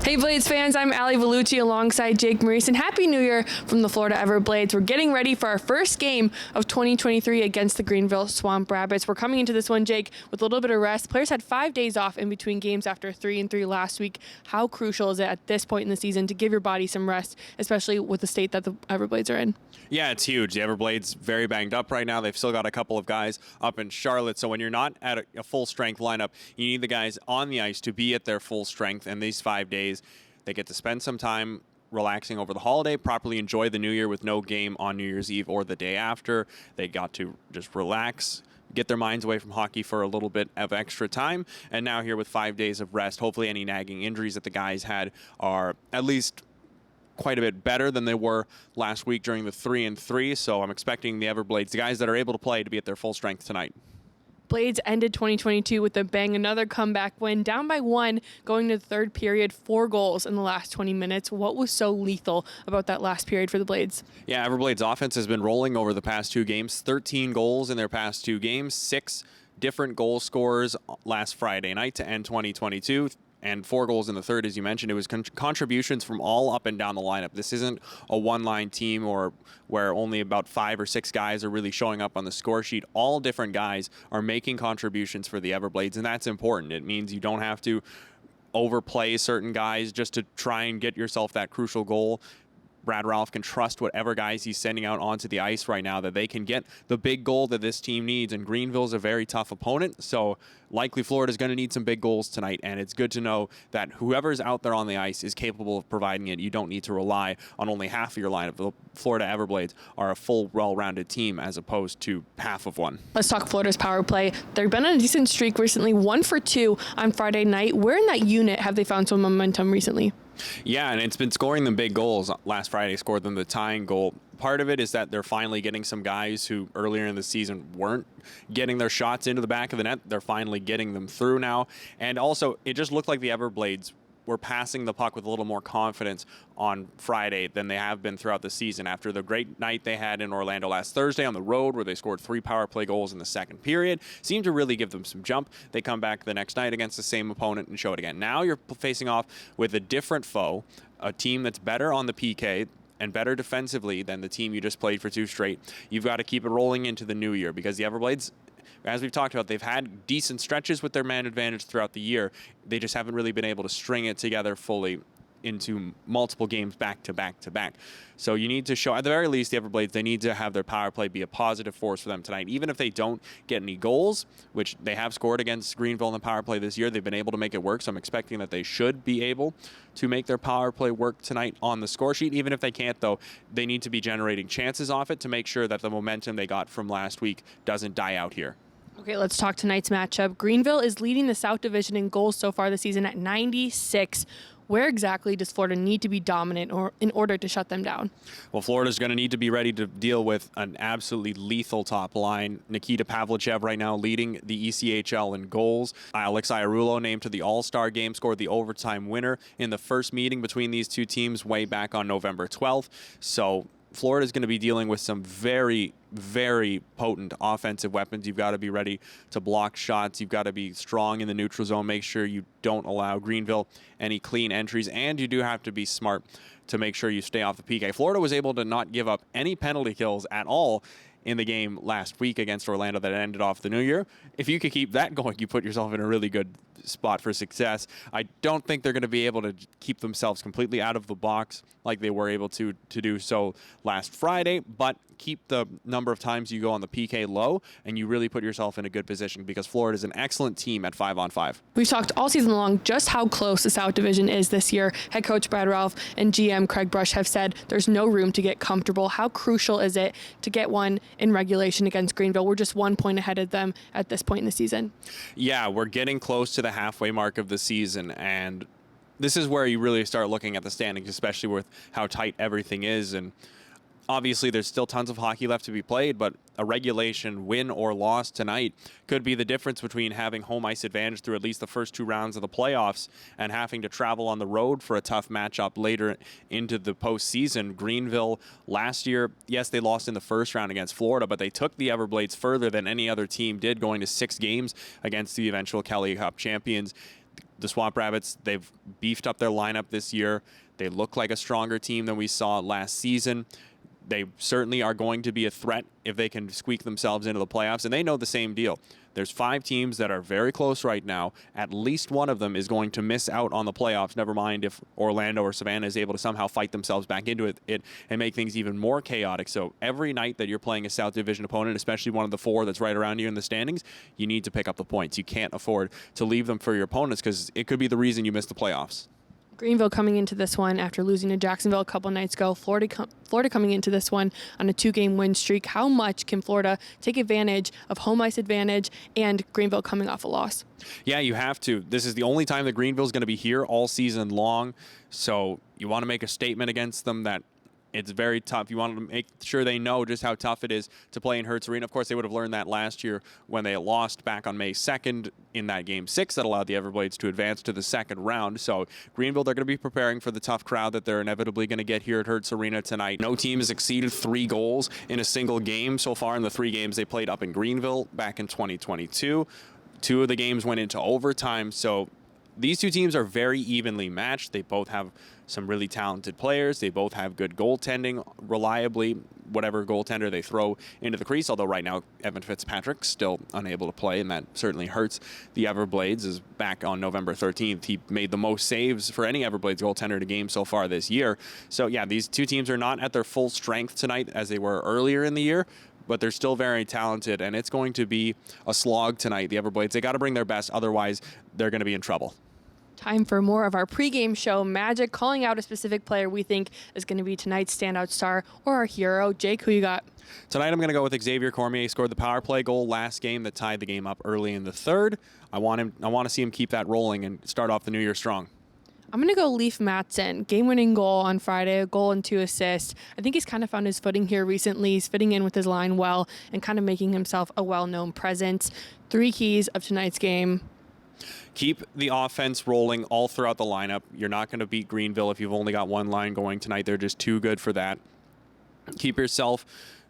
Hey Blades fans, I'm Alli Vellucci alongside Jake Maurice, and Happy New Year from the Florida Everblades. We're getting ready for our first game of 2023 against the Greenville Swamp Rabbits. We're coming into this one, Jake, with a little bit of rest. Players had 5 days off in between games after 3-3 last week. How crucial is it at this point in the season to give your body some rest, especially with the state that the Everblades are in? Yeah, it's huge. The Everblades very banged up right now. They've still got a couple of guys up in Charlotte. So when you're not at a full strength lineup, you need the guys on the ice to be at their full strength. And these 5 days, they get to spend some time relaxing over the holiday, properly enjoy the new year with no game on New Year's Eve or the day after. They got to just relax, get their minds away from hockey for a little bit of extra time. And now here with 5 days of rest, hopefully any nagging injuries that the guys had are at least quite a bit better than they were last week during the 3-3. So I'm expecting the Everblades, the guys that are able to play, to be at their full strength tonight. Blades ended 2022 with a bang, another comeback win, down by 1, going to the third period, 4 goals in the last 20 minutes. What was so lethal about that last period for the Blades? Yeah, Everblades offense has been rolling over the past 2 games, 13 goals in their past 2 games, 6 different goal scorers last Friday night to end 2022. And 4 goals in the third, as you mentioned. It was contributions from all up and down the lineup. This isn't a one-line team or where only about 5 or 6 guys are really showing up on the score sheet. All different guys are making contributions for the Everblades, and that's important. It means you don't have to overplay certain guys just to try and get yourself that crucial goal. Brad Ralph can trust whatever guys he's sending out onto the ice right now that they can get the big goal that this team needs. And Greenville's a very tough opponent, so likely Florida's going to need some big goals tonight. And it's good to know that whoever's out there on the ice is capable of providing it. You don't need to rely on only half of your lineup. The Florida Everblades are a full, well-rounded team as opposed to half of one. Let's talk Florida's power play. They've been on a decent streak recently, 1 for 2 on Friday night. Where in that unit have they found some momentum recently? Yeah, and it's been scoring them big goals. Last Friday scored them the tying goal. Part of it is that they're finally getting some guys who earlier in the season weren't getting their shots into the back of the net. They're finally getting them through now. And also, it just looked like the Everblades were passing the puck with a little more confidence on Friday than they have been throughout the season after the great night they had in Orlando last Thursday on the road where they scored 3 power play goals in the second period. Seemed to really give them some jump. They come back the next night against the same opponent and show it again. Now you're facing off with a different foe, a team that's better on the PK and better defensively than the team you just played for 2 straight. You've got to keep it rolling into the new year because the Everblades, as we've talked about, they've had decent stretches with their man advantage throughout the year. They just haven't really been able to string it together fully into multiple games back to back to back. So you need to show, at the very least, the Everblades, they need to have their power play be a positive force for them tonight. Even if they don't get any goals, which they have scored against Greenville in the power play this year, they've been able to make it work. So I'm expecting that they should be able to make their power play work tonight on the score sheet. Even if they can't, though, they need to be generating chances off it to make sure that the momentum they got from last week doesn't die out here. Okay, let's talk tonight's matchup. Greenville is leading the South Division in goals so far this season at 96. Where exactly does Florida need to be dominant in order to shut them down? Well, Florida's going to need to be ready to deal with an absolutely lethal top line. Nikita Pavlichev right now leading the ECHL in goals. Alex Iarulo named to the All-Star game, scored the overtime winner in the first meeting between these two teams way back on November 12th. So Florida's going to be dealing with some very, very potent offensive weapons. You've got to be ready to block shots. You've got to be strong in the neutral zone. Make sure you don't allow Greenville any clean entries. And you do have to be smart to make sure you stay off the PK. Florida was able to not give up any penalty kills at all in the game last week against Orlando that ended off the new year. If you could keep that going, you put yourself in a really good spot for success. I don't think they're going to be able to keep themselves completely out of the box like they were able to do so last Friday, but keep the number of times you go on the PK low, and you really put yourself in a good position because Florida is an excellent team at 5-on-5. We've talked all season long just how close the South Division is this year. Head coach Brad Ralph and GM Craig Brush have said there's no room to get comfortable. How crucial is it to get one in regulation against Greenville? We're just 1 point ahead of them at this point in the season. Yeah, we're getting close to the halfway mark of the season, and this is where you really start looking at the standings, especially with how tight everything is. And obviously, there's still tons of hockey left to be played, but a regulation win or loss tonight could be the difference between having home ice advantage through at least the first 2 rounds of the playoffs and having to travel on the road for a tough matchup later into the postseason. Greenville last year, yes, they lost in the first round against Florida, but they took the Everblades further than any other team did, going to 6 games against the eventual Kelly Cup champions. the Swamp Rabbits, they've beefed up their lineup this year. They look like a stronger team than we saw last season. They certainly are going to be a threat if they can squeak themselves into the playoffs, and they know the same deal. There's 5 teams that are very close right now. At least one of them is going to miss out on the playoffs, never mind if Orlando or Savannah is able to somehow fight themselves back into it and make things even more chaotic. So every night that you're playing a South Division opponent, especially one of the 4 that's right around you in the standings, you need to pick up the points. You can't afford to leave them for your opponents because it could be the reason you miss the playoffs. Greenville coming into this one after losing to Jacksonville a couple nights ago. Florida coming into this one on a 2-game win streak. How much can Florida take advantage of home ice advantage and Greenville coming off a loss? Yeah, you have to. This is the only time that Greenville's going to be here all season long. So you want to make a statement against them that it's very tough. You want to make sure they know just how tough it is to play in Hertz Arena. Of course, they would have learned that last year when they lost back on May 2nd in that Game 6 that allowed the Everblades to advance to the second round. So Greenville, they're going to be preparing for the tough crowd that they're inevitably going to get here at Hertz Arena tonight. No team has exceeded 3 goals in a single game so far in the 3 games they played up in Greenville back in 2022. 2 of the games went into overtime, so these 2 teams are very evenly matched. They both have some really talented players. They both have good goaltending, reliably, whatever goaltender they throw into the crease, although right now Evan Fitzpatrick's still unable to play, and that certainly hurts the Everblades. Is back on November 13th. He made the most saves for any Everblades goaltender in a game so far this year. So, yeah, these 2 teams are not at their full strength tonight as they were earlier in the year, but they're still very talented, and it's going to be a slog tonight. The Everblades, they got to bring their best, otherwise they're going to be in trouble. Time for more of our pregame show magic, calling out a specific player we think is going to be tonight's standout star or our hero. Jake, who you got? Tonight I'm going to go with Xavier Cormier. He scored the power play goal last game that tied the game up early in the 3rd. I want to see him keep that rolling and start off the new year strong. I'm going to go Leif Matson. Game-winning goal on Friday, a goal and 2 assists. I think he's kind of found his footing here recently. He's fitting in with his line well and kind of making himself a well-known presence. 3 keys of tonight's game. Keep the offense rolling all throughout the lineup. You're not going to beat Greenville if you've only got one line going tonight. They're just too good for that. Keep yourself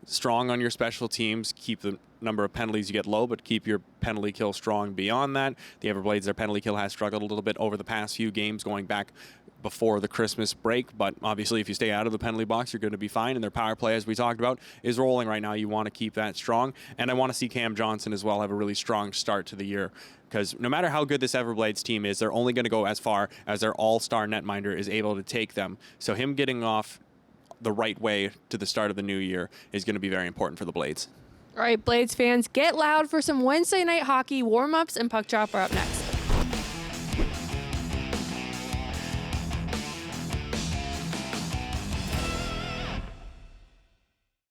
strong on your special teams. Keep the number of penalties you get low, but keep your penalty kill strong beyond that. The Everblades, their penalty kill has struggled a little bit over the past few games going back before the Christmas break, but obviously if you stay out of the penalty box, you're going to be fine, and their power play, as we talked about, is rolling right now. You want to keep that strong, and I want to see Cam Johnson as well have a really strong start to the year, because no matter how good this Everblades team is, they're only going to go as far as their all-star netminder is able to take them. So him getting off the right way to the start of the new year is going to be very important for the Blades. All right, Blades fans, get loud for some Wednesday night hockey warm-ups and puck drop are up next.